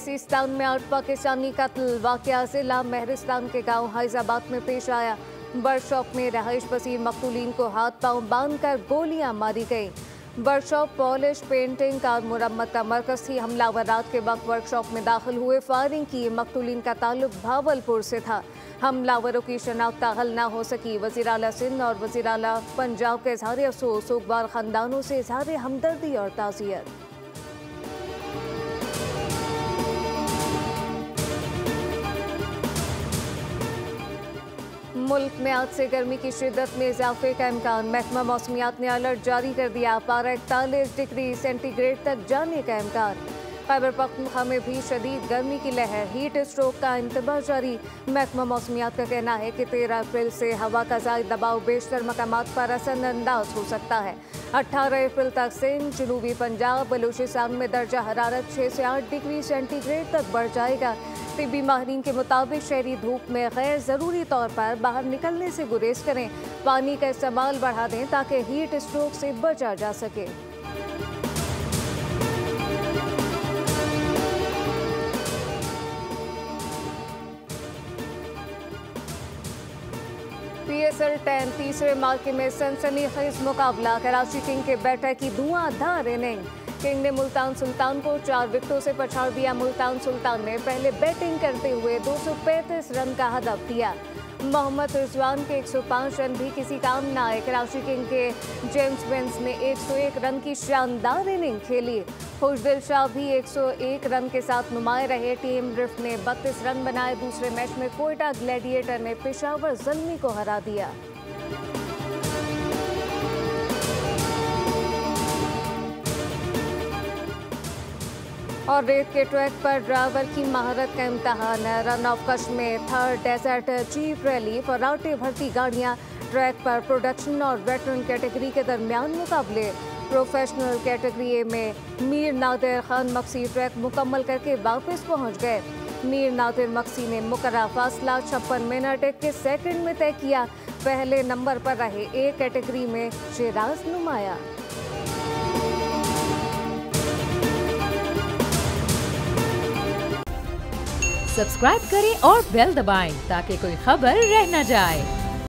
Sistan में 8 पाकिस्तानी कत्ल। वाक़या जिला महरिस्तान के गांव हाइजाबाद में पेश आया। वर्कशॉप में रहाइश पसीर मकतूलीन को हाथ पांव बांधकर गोलियां मारी गईं। वर्कशॉप पॉलिश, पेंटिंग और मुरम्मत का मरकज थी। हमलावर रात के वक्त वर्कशॉप में दाखिल हुए, फायरिंग की। मकतूलीन का ताल्लुक भावलपुर से था। हमलावरों की शनाख्त हल न हो सकी। वज़ीर आला सिंध और वज़ीर आला पंजाब के इज़हार अफसोस। सोगवार खानदानों से इज़हार हमदर्दी और ताज़ियत। मुल्क में आज से गर्मी की शिद्दत में इजाफे का इम्कान। महकमा मौसमियात ने अलर्ट जारी कर दिया। पारा 41 डिग्री सेंटीग्रेड तक जाने का इम्कान। खैबर पख्तूनख्वा में भी शदीद गर्मी की लहर। हीट स्ट्रोक का इंतबाह जारी। महकमा मौसमियात का कहना है कि 13 अप्रैल से हवा का ज़ायद दबाव बेशतर मकामात पर असरअंदाज हो सकता है। 18 अप्रैल तक सिंध, जनूबी पंजाब, बलूचिस्तान में दर्जा हरारत 6 से 8 डिग्री सेंटीग्रेड तक बढ़ जाएगा। तिब्बी माहिरीन के मुताबिक शहरी धूप में गैर ज़रूरी तौर पर बाहर निकलने से गुरेज करें। पानी का इस्तेमाल बढ़ा दें ताकि हीट स्ट्रोक से बचा जा सके। PSL 10 तीसरे मार्के में सनसनीखेज मुकाबला। कराची किंग के बैटर की धुआंधार इनिंग। किंग ने मुल्तान सुल्तान को 4 विकेटों से पछाड़ दिया। मुल्तान सुल्तान ने पहले बैटिंग करते हुए 235 रन का हदफ दिया। मोहम्मद रिजवान के 105 रन भी किसी काम न आए। कराची किंग के जेम्स वेंस ने 101 रन की शानदार इनिंग खेली। खुशदिल शाह भी 101 रन के साथ नुमाए रहे। टीम रिफ्ट ने 32 रन बनाए। दूसरे मैच में कोयटा ग्लैडिएटर ने पेशावर ज़ल्मी को हरा दिया। और रेत के ट्रैक पर ड्राइवर की महारत का इम्तहान। रन ऑफ कश में थर्ड डेजर्ट चीफ रैली। फराटे भर्ती गाड़ियां। ट्रैक पर प्रोडक्शन और वेटरन कैटेगरी के दरमियान मुकाबले। प्रोफेशनल कैटेगरी ए में मीर नादिर खान मक्सी ट्रैक मुकम्मल करके वापस पहुंच गए। मीर नादिर मक्सी ने मुकर्रर फासला 56 मिनट 21 सेकंड में तय किया। पहले नंबर पर रहे। ए कैटेगरी में शिराज नुमाया। सब्सक्राइब करें और बेल दबाएं ताकि कोई खबर रह न जाए।